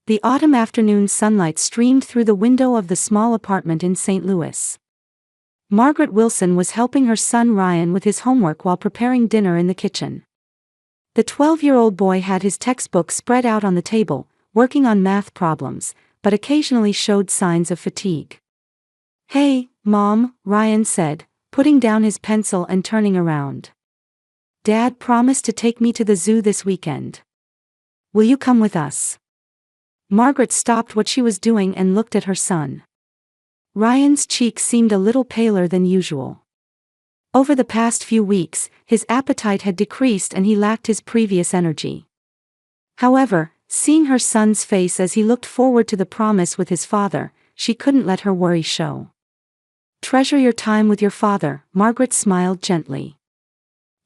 The autumn afternoon sunlight streamed through the window of the small apartment in St. Louis. Margaret Wilson was helping her son Ryan with his homework while preparing dinner in the kitchen. The 12-year-old boy had his textbook spread out on the table, working on math problems, but occasionally showed signs of fatigue. "Hey, Mom," Ryan said, putting down his pencil and turning around. "Dad promised to take me to the zoo this weekend. Will you come with us?" Margaret stopped what she was doing and looked at her son. Ryan's cheeks seemed a little paler than usual. Over the past few weeks, his appetite had decreased and he lacked his previous energy. However, seeing her son's face as he looked forward to the promise with his father, she couldn't let her worry show. "Treasure your time with your father," Margaret smiled gently.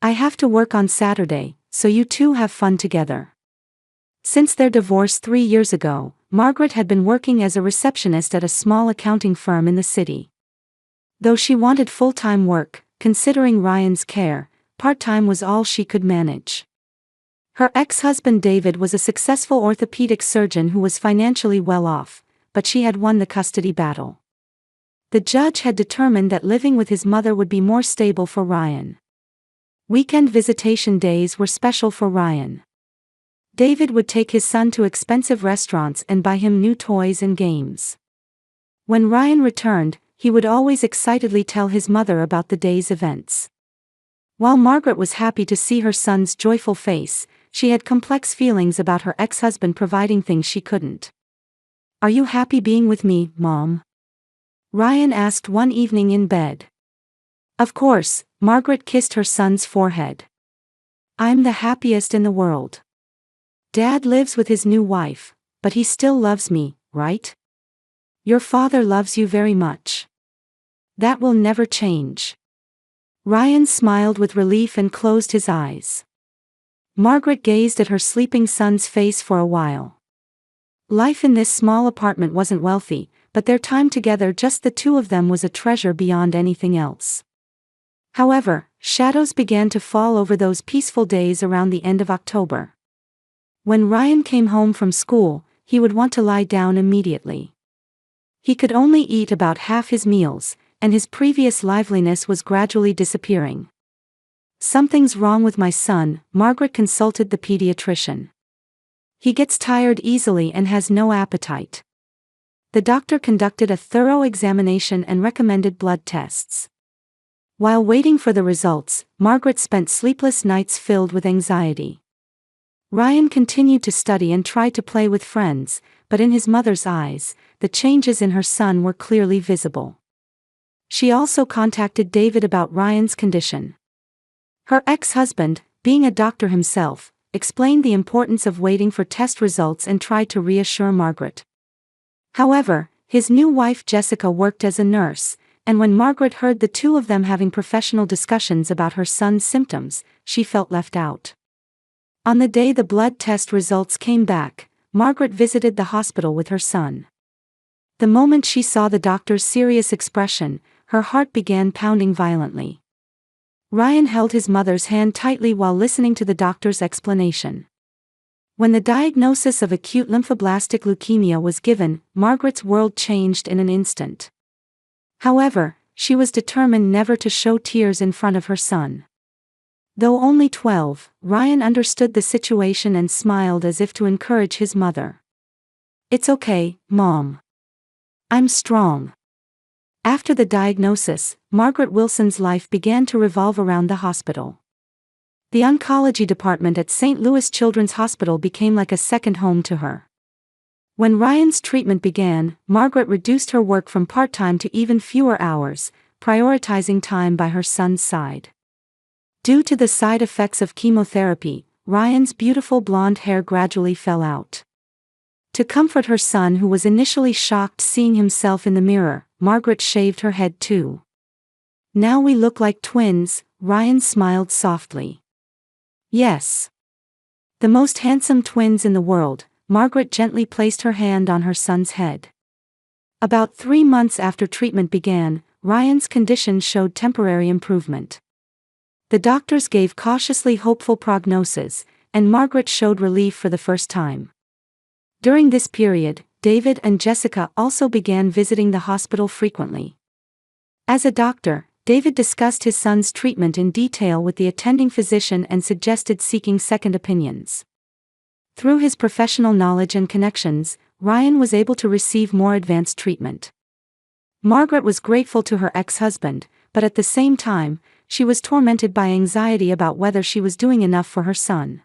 "I have to work on Saturday, so you two have fun together." Since their divorce 3 years ago, Margaret had been working as a receptionist at a small accounting firm in the city. Though she wanted full-time work, considering Ryan's care, part-time was all she could manage. Her ex-husband David was a successful orthopedic surgeon who was financially well off, but she had won the custody battle. The judge had determined that living with his mother would be more stable for Ryan. Weekend visitation days were special for Ryan. David would take his son to expensive restaurants and buy him new toys and games. When Ryan returned, he would always excitedly tell his mother about the day's events. While Margaret was happy to see her son's joyful face, she had complex feelings about her ex-husband providing things she couldn't. "Are you happy being with me, Mom?" Ryan asked one evening in bed. "Of course," Margaret kissed her son's forehead. "I'm the happiest in the world. Dad lives with his new wife, but he still loves me, right? Your father loves you very much. That will never change." Ryan smiled with relief and closed his eyes. Margaret gazed at her sleeping son's face for a while. Life in this small apartment wasn't wealthy, but their time together, just the two of them, was a treasure beyond anything else. However, shadows began to fall over those peaceful days around the end of October. When Ryan came home from school, he would want to lie down immediately. He could only eat about half his meals, and his previous liveliness was gradually disappearing. "Something's wrong with my son," Margaret consulted the pediatrician. "He gets tired easily and has no appetite." The doctor conducted a thorough examination and recommended blood tests. While waiting for the results, Margaret spent sleepless nights filled with anxiety. Ryan continued to study and tried to play with friends, but in his mother's eyes, the changes in her son were clearly visible. She also contacted David about Ryan's condition. Her ex-husband, being a doctor himself, explained the importance of waiting for test results and tried to reassure Margaret. However, his new wife Jessica worked as a nurse, and when Margaret heard the two of them having professional discussions about her son's symptoms, she felt left out. On the day the blood test results came back, Margaret visited the hospital with her son. The moment she saw the doctor's serious expression, her heart began pounding violently. Ryan held his mother's hand tightly while listening to the doctor's explanation. When the diagnosis of acute lymphoblastic leukemia was given, Margaret's world changed in an instant. However, she was determined never to show tears in front of her son. Though only 12, Ryan understood the situation and smiled as if to encourage his mother. "It's okay, Mom. I'm strong." After the diagnosis, Margaret Wilson's life began to revolve around the hospital. The oncology department at St. Louis Children's Hospital became like a second home to her. When Ryan's treatment began, Margaret reduced her work from part-time to even fewer hours, prioritizing time by her son's side. Due to the side effects of chemotherapy, Ryan's beautiful blonde hair gradually fell out. To comfort her son, who was initially shocked seeing himself in the mirror, Margaret shaved her head too. "Now we look like twins," Ryan smiled softly. "Yes. The most handsome twins in the world," Margaret gently placed her hand on her son's head. About 3 months after treatment began, Ryan's condition showed temporary improvement. The doctors gave cautiously hopeful prognosis, and Margaret showed relief for the first time. During this period, David and Jessica also began visiting the hospital frequently. As a doctor, David discussed his son's treatment in detail with the attending physician and suggested seeking second opinions. Through his professional knowledge and connections, Ryan was able to receive more advanced treatment. Margaret was grateful to her ex-husband, but at the same time, she was tormented by anxiety about whether she was doing enough for her son.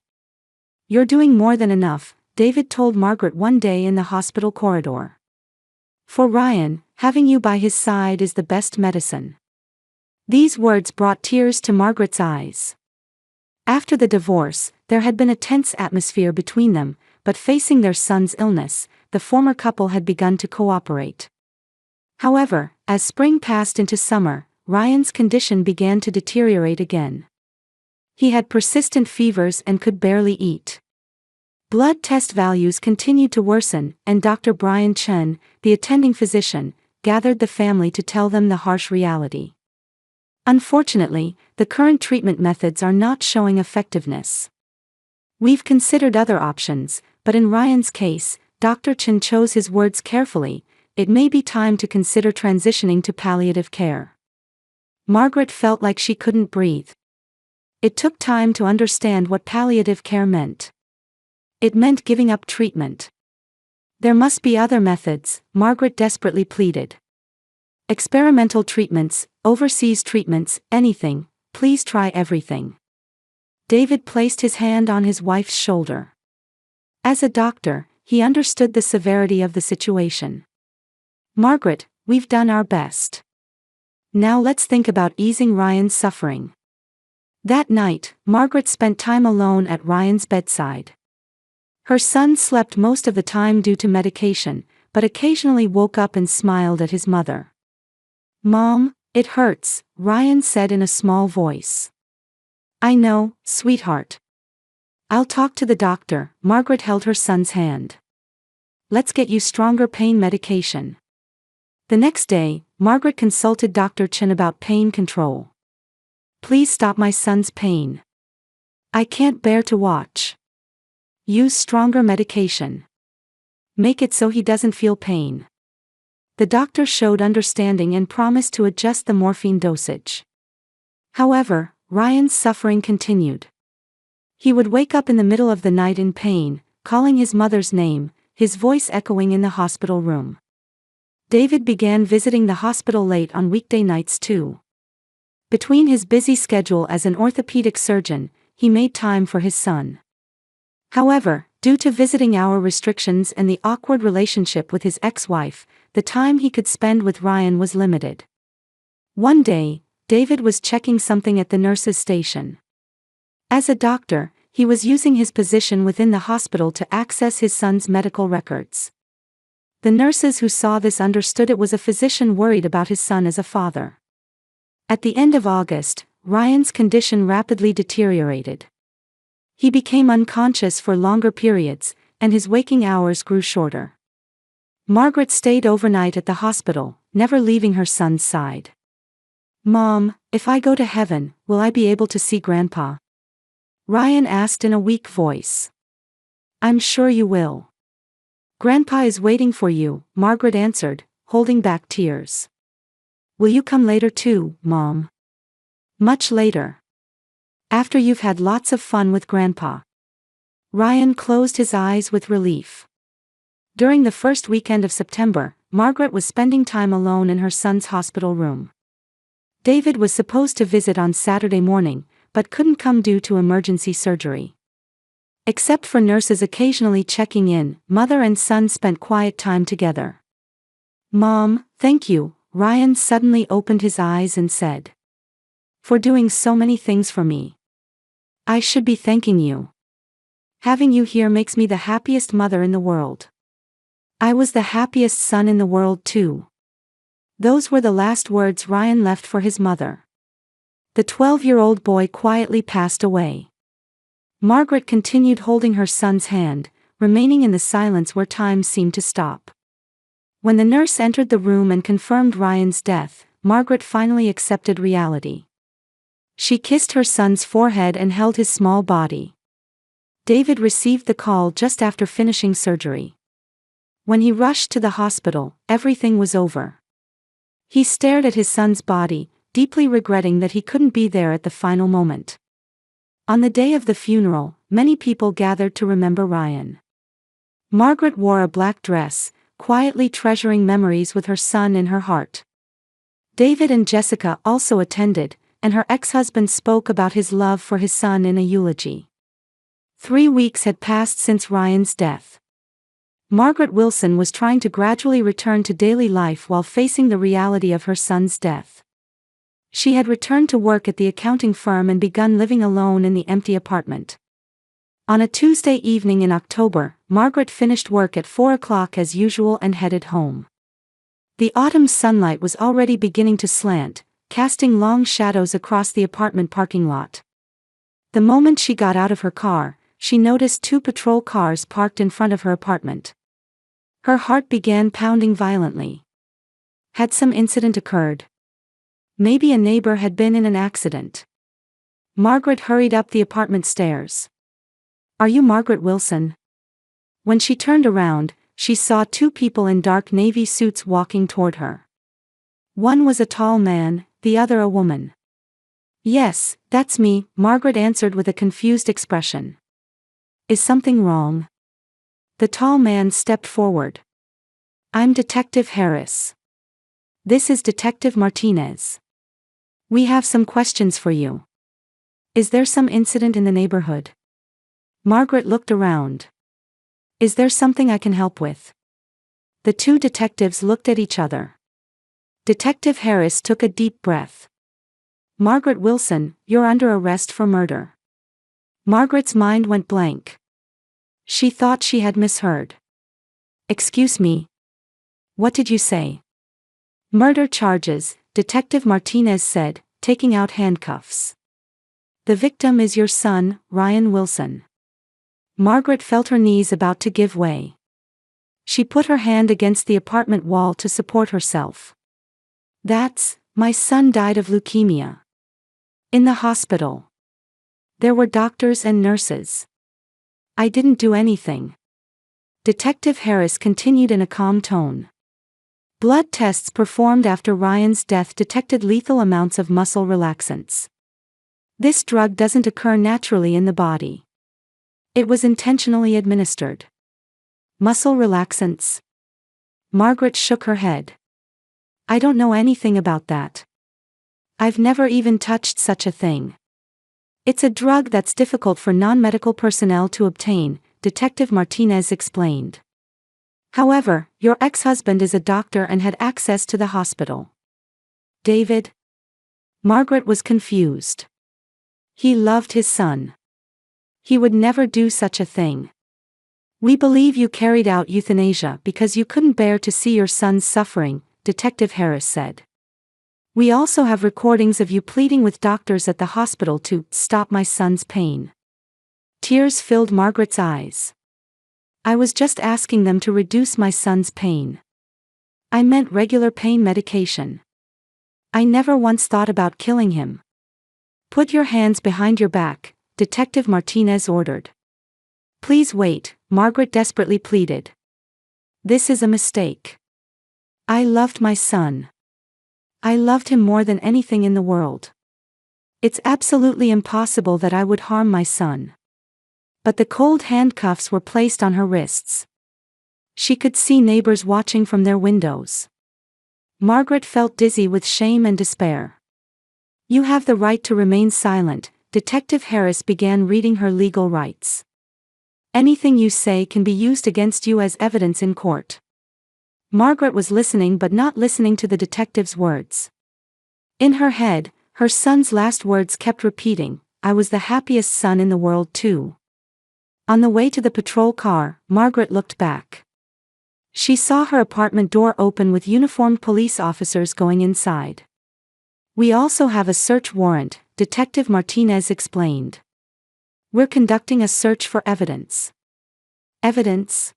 "You're doing more than enough," David told Margaret one day in the hospital corridor. "For Ryan, having you by his side is the best medicine." These words brought tears to Margaret's eyes. After the divorce, there had been a tense atmosphere between them, but facing their son's illness, the former couple had begun to cooperate. However, as spring passed into summer, Ryan's condition began to deteriorate again. He had persistent fevers and could barely eat. Blood test values continued to worsen, and Dr. Brian Chen, the attending physician, gathered the family to tell them the harsh reality. "Unfortunately, the current treatment methods are not showing effectiveness. We've considered other options, but in Ryan's case," Dr. Chen chose his words carefully, "it may be time to consider transitioning to palliative care." Margaret felt like she couldn't breathe. It took time to understand what palliative care meant. It meant giving up treatment. "There must be other methods," Margaret desperately pleaded. "Experimental treatments, overseas treatments, anything, please try everything." David placed his hand on his wife's shoulder. As a doctor, he understood the severity of the situation. "Margaret, we've done our best. Now let's think about easing Ryan's suffering." That night, Margaret spent time alone at Ryan's bedside. Her son slept most of the time due to medication, but occasionally woke up and smiled at his mother. "Mom, it hurts," Ryan said in a small voice. "I know, sweetheart. I'll talk to the doctor." Margaret held her son's hand. "Let's get you stronger pain medication." The next day, Margaret consulted Dr. Chen about pain control. "Please stop my son's pain. I can't bear to watch. Use stronger medication. Make it so he doesn't feel pain." The doctor showed understanding and promised to adjust the morphine dosage. However, Ryan's suffering continued. He would wake up in the middle of the night in pain, calling his mother's name, his voice echoing in the hospital room. David began visiting the hospital late on weekday nights too. Between his busy schedule as an orthopedic surgeon, he made time for his son. However, due to visiting hour restrictions and the awkward relationship with his ex-wife, the time he could spend with Ryan was limited. One day, David was checking something at the nurse's station. As a doctor, he was using his position within the hospital to access his son's medical records. The nurses who saw this understood it was a physician worried about his son as a father. At the end of August, Ryan's condition rapidly deteriorated. He became unconscious for longer periods, and his waking hours grew shorter. Margaret stayed overnight at the hospital, never leaving her son's side. "Mom, if I go to heaven, will I be able to see Grandpa?" Ryan asked in a weak voice. "I'm sure you will. Grandpa is waiting for you," Margaret answered, holding back tears. "Will you come later too, Mom?" "Much later. After you've had lots of fun with Grandpa." Ryan closed his eyes with relief. During the first weekend of September, Margaret was spending time alone in her son's hospital room. David was supposed to visit on Saturday morning, but couldn't come due to emergency surgery. Except for nurses occasionally checking in, mother and son spent quiet time together. "Mom, thank you," Ryan suddenly opened his eyes and said. "For doing so many things for me. I should be thanking you. Having you here makes me the happiest mother in the world. I was the happiest son in the world too." Those were the last words Ryan left for his mother. The 12-year-old boy quietly passed away. Margaret continued holding her son's hand, remaining in the silence where time seemed to stop. When the nurse entered the room and confirmed Ryan's death, Margaret finally accepted reality. She kissed her son's forehead and held his small body. David received the call just after finishing surgery. When he rushed to the hospital, everything was over. He stared at his son's body, deeply regretting that he couldn't be there at the final moment. On the day of the funeral, many people gathered to remember Ryan. Margaret wore a black dress, quietly treasuring memories with her son in her heart. David and Jessica also attended, and her ex-husband spoke about his love for his son in a eulogy. 3 weeks had passed since Ryan's death. Margaret Wilson was trying to gradually return to daily life while facing the reality of her son's death. She had returned to work at the accounting firm and begun living alone in the empty apartment. On a Tuesday evening in October, Margaret finished work at 4 o'clock as usual and headed home. The autumn sunlight was already beginning to slant, casting long shadows across the apartment parking lot. The moment she got out of her car, she noticed 2 patrol cars parked in front of her apartment. Her heart began pounding violently. Had some incident occurred? Maybe a neighbor had been in an accident. Margaret hurried up the apartment stairs. "Are you Margaret Wilson?" When she turned around, she saw 2 people in dark navy suits walking toward her. One was a tall man, the other a woman. "Yes, that's me," Margaret answered with a confused expression. "Is something wrong?" The tall man stepped forward. "I'm Detective Harris. This is Detective Martinez. We have some questions for you. Is there some incident in the neighborhood?" Margaret looked around. "Is there something I can help with?" The 2 detectives looked at each other. Detective Harris took a deep breath. "Margaret Wilson, you're under arrest for murder." Margaret's mind went blank. She thought she had misheard. "Excuse me. What did you say?" "Murder charges," Detective Martinez said, taking out handcuffs. "The victim is your son, Ryan Wilson." Margaret felt her knees about to give way. She put her hand against the apartment wall to support herself. My son died of leukemia. In the hospital. There were doctors and nurses. I didn't do anything." Detective Harris continued in a calm tone. "Blood tests performed after Ryan's death detected lethal amounts of muscle relaxants. This drug doesn't occur naturally in the body. It was intentionally administered." "Muscle relaxants?" Margaret shook her head. "I don't know anything about that. I've never even touched such a thing. It's a drug that's difficult for non-medical personnel to obtain," Detective Martinez explained. "However, your ex-husband is a doctor and had access to the hospital." "David?" Margaret was confused. "He loved his son. He would never do such a thing. We believe you carried out euthanasia because you couldn't bear to see your son's suffering," Detective Harris said. "We also have recordings of you pleading with doctors at the hospital to stop my son's pain." Tears filled Margaret's eyes. "I was just asking them to reduce my son's pain. I meant regular pain medication. I never once thought about killing him." "Put your hands behind your back," Detective Martinez ordered. "Please wait," Margaret desperately pleaded. "This is a mistake. I loved my son. I loved him more than anything in the world. It's absolutely impossible that I would harm my son." But the cold handcuffs were placed on her wrists. She could see neighbors watching from their windows. Margaret felt dizzy with shame and despair. "You have the right to remain silent," Detective Harris began reading her legal rights. "Anything you say can be used against you as evidence in court." Margaret was listening but not listening to the detective's words. In her head, her son's last words kept repeating, "I was the happiest son in the world too." On the way to the patrol car, Margaret looked back. She saw her apartment door open with uniformed police officers going inside. "We also have a search warrant," Detective Martinez explained. "We're conducting a search for evidence." "Evidence?"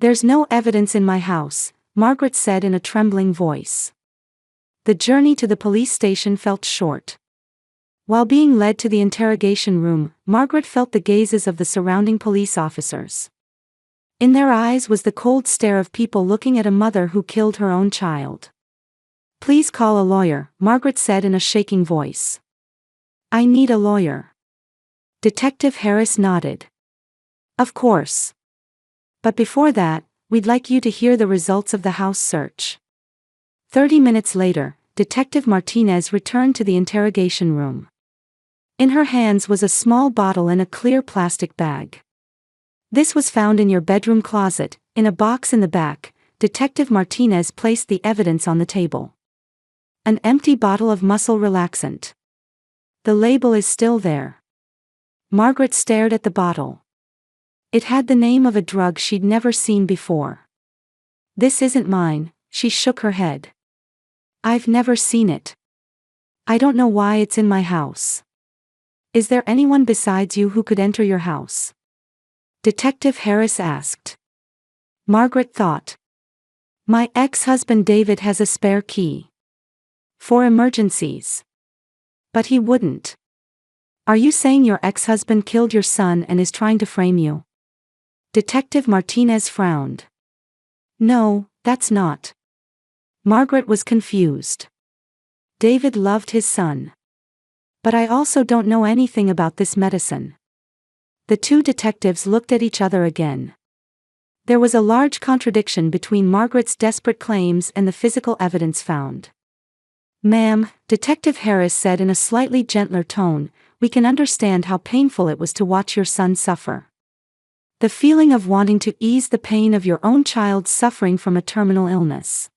"There's no evidence in my house," Margaret said in a trembling voice. The journey to the police station felt short. While being led to the interrogation room, Margaret felt the gazes of the surrounding police officers. In their eyes was the cold stare of people looking at a mother who killed her own child. "Please call a lawyer," Margaret said in a shaking voice. "I need a lawyer." Detective Harris nodded. "Of course. But before that, we'd like you to hear the results of the house search." 30 minutes later, Detective Martinez returned to the interrogation room. In her hands was a small bottle in a clear plastic bag. "This was found in your bedroom closet, in a box in the back." Detective Martinez placed the evidence on the table. An empty bottle of muscle relaxant. "The label is still there." Margaret stared at the bottle. It had the name of a drug she'd never seen before. "This isn't mine," she shook her head. "I've never seen it. I don't know why it's in my house." "Is there anyone besides you who could enter your house?" Detective Harris asked. Margaret thought. "My ex-husband David has a spare key. For emergencies." "But he wouldn't." "Are you saying your ex-husband killed your son and is trying to frame you?" Detective Martinez frowned. "No, that's not." Margaret was confused. "David loved his son. But I also don't know anything about this medicine." The two detectives looked at each other again. There was a large contradiction between Margaret's desperate claims and the physical evidence found. "Ma'am," Detective Harris said in a slightly gentler tone, "we can understand how painful it was to watch your son suffer. The feeling of wanting to ease the pain of your own child suffering from a terminal illness."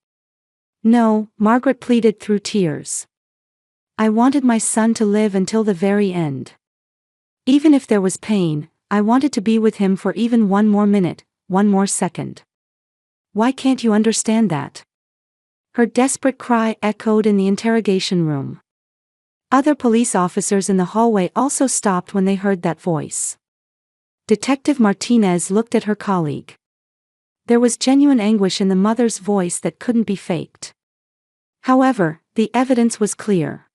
"No," Margaret pleaded through tears. "I wanted my son to live until the very end. Even if there was pain, I wanted to be with him for even one more minute, one more second. Why can't you understand that?" Her desperate cry echoed in the interrogation room. Other police officers in the hallway also stopped when they heard that voice. Detective Martinez looked at her colleague. There was genuine anguish in the mother's voice that couldn't be faked. However, the evidence was clear.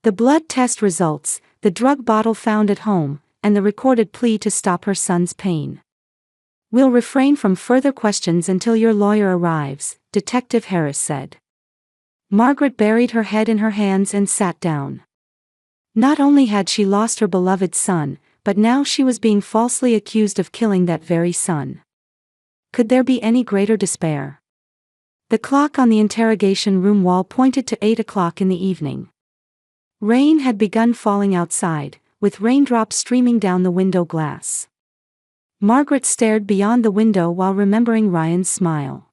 The blood test results, the drug bottle found at home, and the recorded plea to stop her son's pain. "We'll refrain from further questions until your lawyer arrives," Detective Harris said. Margaret buried her head in her hands and sat down. Not only had she lost her beloved son, but now she was being falsely accused of killing that very son. Could there be any greater despair? The clock on the interrogation room wall pointed to 8 o'clock in the evening. Rain had begun falling outside, with raindrops streaming down the window glass. Margaret stared beyond the window while remembering Ryan's smile.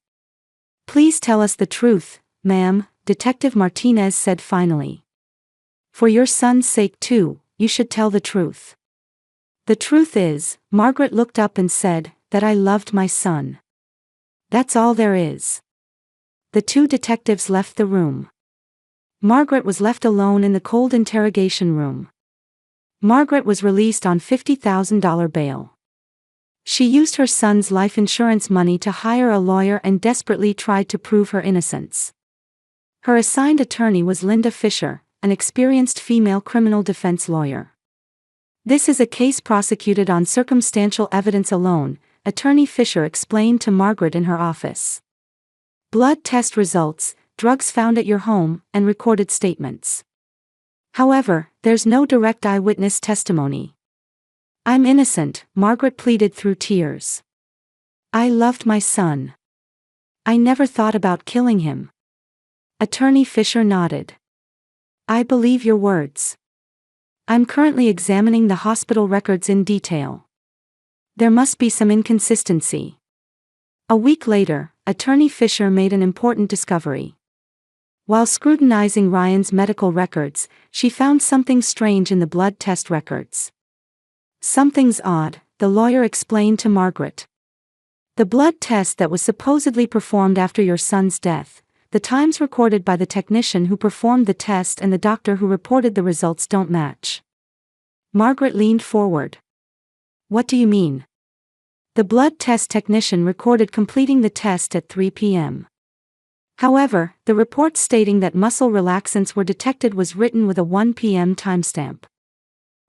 "Please tell us the truth, ma'am," Detective Martinez said finally. "For your son's sake too, you should tell the truth." "The truth is," Margaret looked up and said, "that I loved my son. That's all there is." The two detectives left the room. Margaret was left alone in the cold interrogation room. Margaret was released on $50,000 bail. She used her son's life insurance money to hire a lawyer and desperately tried to prove her innocence. Her assigned attorney was Linda Fisher, an experienced female criminal defense lawyer. "This is a case prosecuted on circumstantial evidence alone," Attorney Fisher explained to Margaret in her office. "Blood test results, drugs found at your home, and recorded statements. However, there's no direct eyewitness testimony." "I'm innocent," Margaret pleaded through tears. "I loved my son. I never thought about killing him." Attorney Fisher nodded. "I believe your words. I'm currently examining the hospital records in detail. There must be some inconsistency." A week later, Attorney Fisher made an important discovery. While scrutinizing Ryan's medical records, she found something strange in the blood test records. "Something's odd," the lawyer explained to Margaret. "The blood test that was supposedly performed after your son's death, the times recorded by the technician who performed the test and the doctor who reported the results don't match." Margaret leaned forward. "What do you mean?" "The blood test technician recorded completing the test at 3 p.m. However, the report stating that muscle relaxants were detected was written with a 1 p.m. timestamp.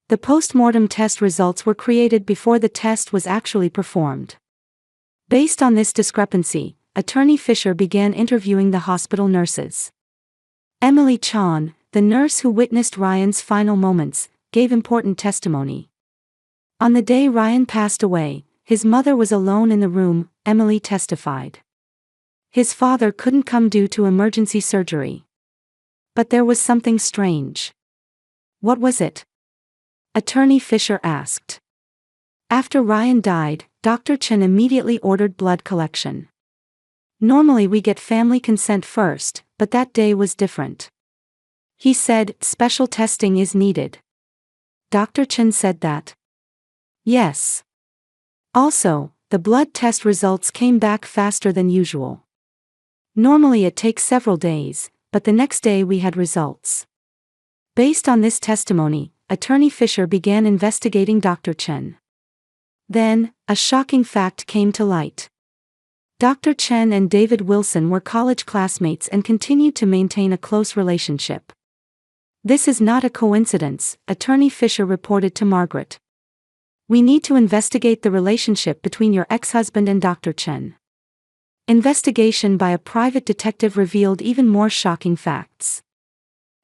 The post-mortem test results were created before the test was actually performed." Based on this discrepancy, Attorney Fisher began interviewing the hospital nurses. Emily Chon, the nurse who witnessed Ryan's final moments, gave important testimony. On the day Ryan passed away, his mother was alone in the room, Emily testified. His father couldn't come due to emergency surgery. But there was something strange. What was it? Attorney Fisher asked. After Ryan died, Dr. Chen immediately ordered blood collection. Normally we get family consent first, but that day was different. He said, special testing is needed. Dr. Chen said that. Yes. Also, the blood test results came back faster than usual. Normally it takes several days, but the next day we had results. Based on this testimony, Attorney Fisher began investigating Dr. Chen. Then, a shocking fact came to light. Dr. Chen and David Wilson were college classmates and continued to maintain a close relationship. This is not a coincidence, Attorney Fisher reported to Margaret. We need to investigate the relationship between your ex-husband and Dr. Chen. Investigation by a private detective revealed even more shocking facts.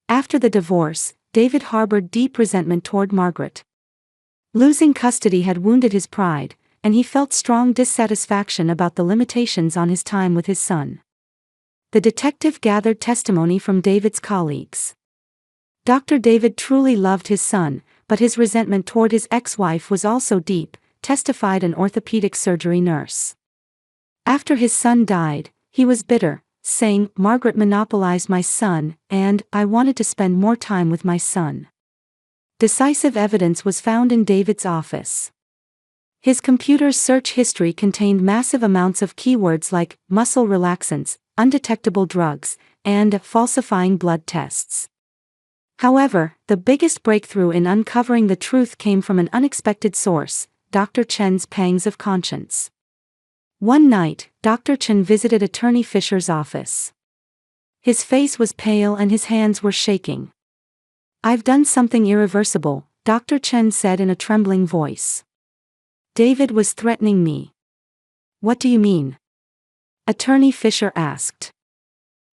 After the divorce, David harbored deep resentment toward Margaret. Losing custody had wounded his pride, and he felt strong dissatisfaction about the limitations on his time with his son. The detective gathered testimony from David's colleagues. Dr. David truly loved his son, but his resentment toward his ex-wife was also deep, testified an orthopedic surgery nurse. After his son died, he was bitter, saying, "Margaret monopolized my son, and I wanted to spend more time with my son." Decisive evidence was found in David's office. His computer's search history contained massive amounts of keywords like muscle relaxants, undetectable drugs, and falsifying blood tests. However, the biggest breakthrough in uncovering the truth came from an unexpected source, Dr. Chen's pangs of conscience. One night, Dr. Chen visited Attorney Fisher's office. His face was pale and his hands were shaking. "I've done something irreversible," Dr. Chen said in a trembling voice. "David was threatening me." "What do you mean?" Attorney Fisher asked.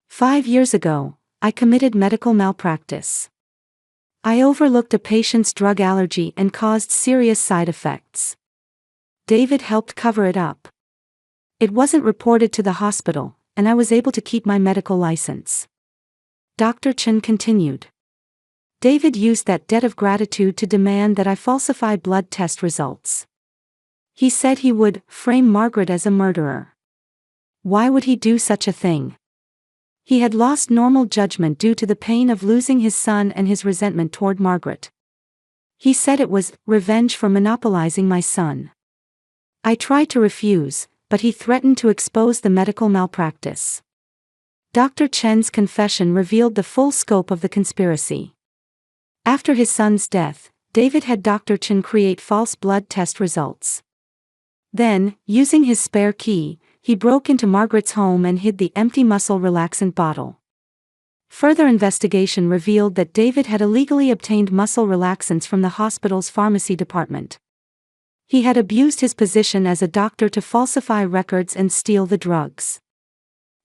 5 years ago, I committed medical malpractice. I overlooked a patient's drug allergy and caused serious side effects. David helped cover it up. It wasn't reported to the hospital, and I was able to keep my medical license. Dr. Chen continued. David used that debt of gratitude to demand that I falsify blood test results. He said he would frame Margaret as a murderer. Why would he do such a thing? He had lost normal judgment due to the pain of losing his son and his resentment toward Margaret. He said it was revenge for monopolizing my son. I tried to refuse, but he threatened to expose the medical malpractice. Dr. Chen's confession revealed the full scope of the conspiracy. After his son's death, David had Dr. Chen create false blood test results. Then, using his spare key, he broke into Margaret's home and hid the empty muscle relaxant bottle. Further investigation revealed that David had illegally obtained muscle relaxants from the hospital's pharmacy department. He had abused his position as a doctor to falsify records and steal the drugs.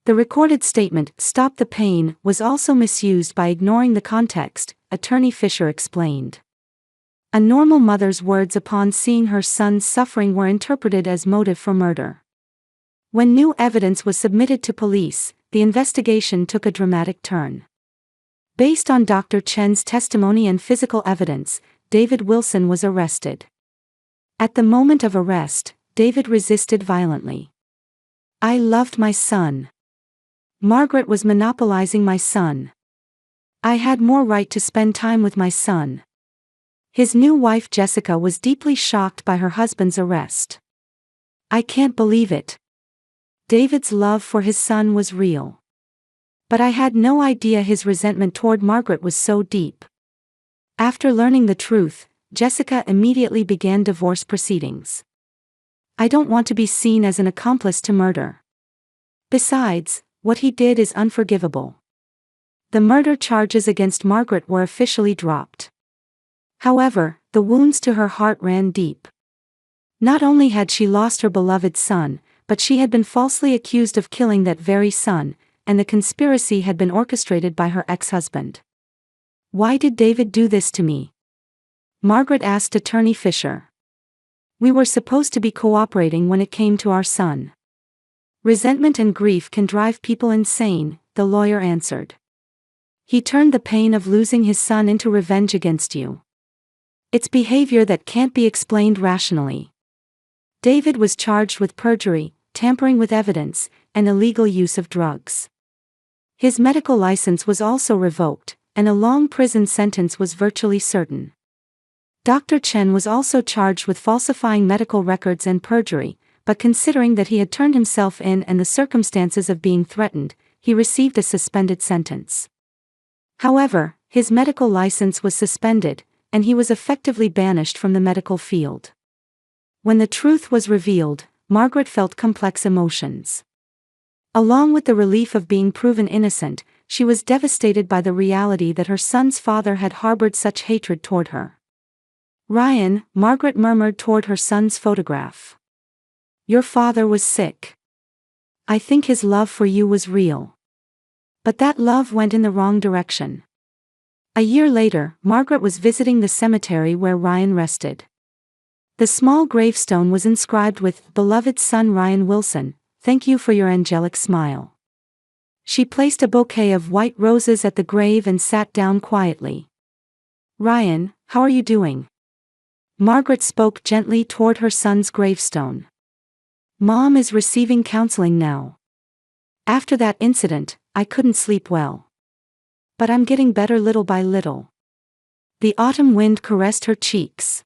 The recorded statement, "Stop the pain," was also misused by ignoring the context, Attorney Fisher explained. A normal mother's words upon seeing her son's suffering were interpreted as motive for murder. When new evidence was submitted to police, the investigation took a dramatic turn. Based on Dr. Chen's testimony and physical evidence, David Wilson was arrested. At the moment of arrest, David resisted violently. "I loved my son. Margaret was monopolizing my son. I had more right to spend time with my son." His new wife Jessica was deeply shocked by her husband's arrest. "I can't believe it. David's love for his son was real. But I had no idea his resentment toward Margaret was so deep." After learning the truth, Jessica immediately began divorce proceedings. "I don't want to be seen as an accomplice to murder. Besides, what he did is unforgivable." The murder charges against Margaret were officially dropped. However, the wounds to her heart ran deep. Not only had she lost her beloved son, but she had been falsely accused of killing that very son, and the conspiracy had been orchestrated by her ex-husband. "Why did David do this to me?" Margaret asked Attorney Fisher. "We were supposed to be cooperating when it came to our son." "Resentment and grief can drive people insane," the lawyer answered. "He turned the pain of losing his son into revenge against you. It's behavior that can't be explained rationally." David was charged with perjury, tampering with evidence, and illegal use of drugs. His medical license was also revoked, and a long prison sentence was virtually certain. Dr. Chen was also charged with falsifying medical records and perjury, but considering that he had turned himself in and the circumstances of being threatened, he received a suspended sentence. However, his medical license was suspended, and he was effectively banished from the medical field. When the truth was revealed, Margaret felt complex emotions. Along with the relief of being proven innocent, she was devastated by the reality that her son's father had harbored such hatred toward her. "Ryan," Margaret murmured toward her son's photograph. "Your father was sick. I think his love for you was real. But that love went in the wrong direction." A year later, Margaret was visiting the cemetery where Ryan rested. The small gravestone was inscribed with, "Beloved son Ryan Wilson, thank you for your angelic smile." She placed a bouquet of white roses at the grave and sat down quietly. "Ryan, how are you doing?" Margaret spoke gently toward her son's gravestone. "Mom is receiving counseling now. After that incident, I couldn't sleep well. But I'm getting better little by little." The autumn wind caressed her cheeks.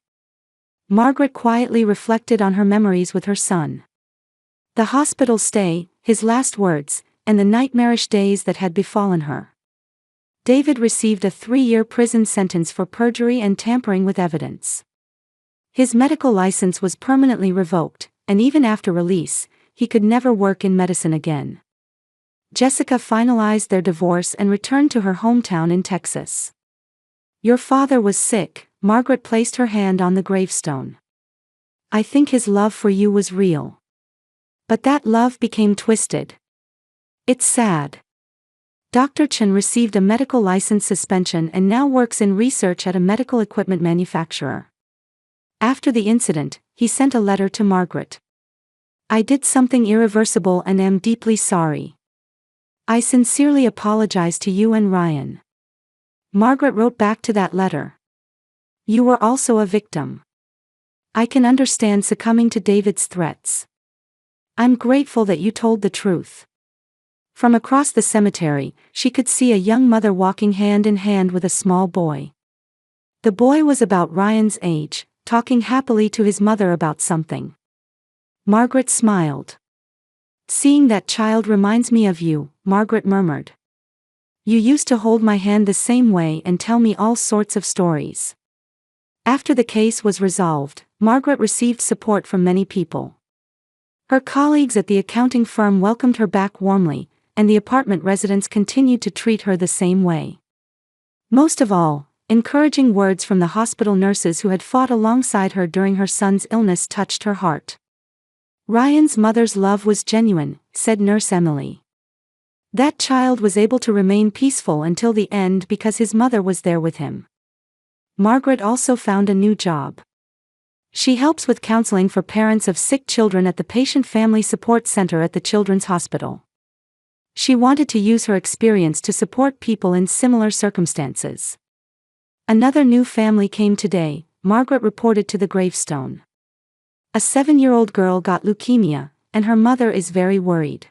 Margaret quietly reflected on her memories with her son. The hospital stay, his last words, and the nightmarish days that had befallen her. David received a 3-year prison sentence for perjury and tampering with evidence. His medical license was permanently revoked, and even after release, he could never work in medicine again. Jessica finalized their divorce and returned to her hometown in Texas. "Your father was sick," Margaret placed her hand on the gravestone. "I think his love for you was real. But that love became twisted. It's sad." Dr. Chen received a medical license suspension and now works in research at a medical equipment manufacturer. After the incident, he sent a letter to Margaret. "I did something irreversible and am deeply sorry. I sincerely apologize to you and Ryan." Margaret wrote back to that letter. "You were also a victim. I can understand succumbing to David's threats. I'm grateful that you told the truth." From across the cemetery, she could see a young mother walking hand in hand with a small boy. The boy was about Ryan's age, talking happily to his mother about something. Margaret smiled. "Seeing that child reminds me of you," Margaret murmured. "You used to hold my hand the same way and tell me all sorts of stories." After the case was resolved, Margaret received support from many people. Her colleagues at the accounting firm welcomed her back warmly, and the apartment residents continued to treat her the same way. Most of all, encouraging words from the hospital nurses who had fought alongside her during her son's illness touched her heart. "Ryan's mother's love was genuine," said Nurse Emily. "That child was able to remain peaceful until the end because his mother was there with him." Margaret also found a new job. She helps with counseling for parents of sick children at the Patient Family Support Center at the Children's Hospital. She wanted to use her experience to support people in similar circumstances. "Another new family came today," Margaret reported to the gravestone. "A 7-year-old girl got leukemia, and her mother is very worried.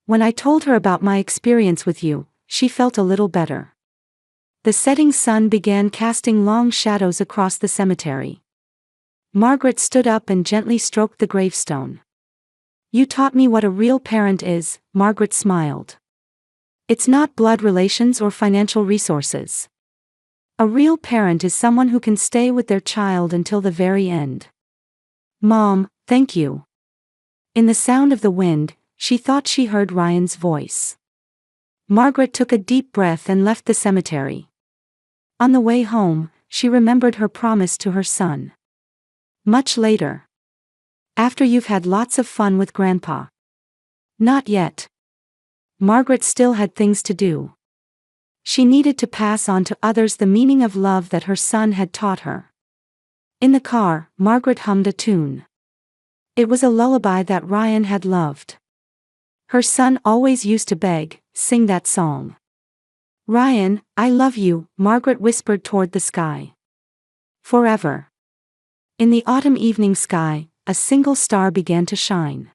When I told her about my experience with you, she felt a little better." The setting sun began casting long shadows across the cemetery. Margaret stood up and gently stroked the gravestone. "You taught me what a real parent is," Margaret smiled. "It's not blood relations or financial resources. A real parent is someone who can stay with their child until the very end." "Mom, thank you." In the sound of the wind, she thought she heard Ryan's voice. Margaret took a deep breath and left the cemetery. On the way home, she remembered her promise to her son. Much later, After you've had lots of fun with Grandpa. Not yet. Margaret still had things to do. She needed to pass on to others the meaning of love that her son had taught her. In the car, Margaret hummed a tune. It was a lullaby that Ryan had loved. Her son always used to beg, "Sing that song." "Ryan, I love you," Margaret whispered toward the sky. "Forever." In the autumn evening sky, a single star began to shine.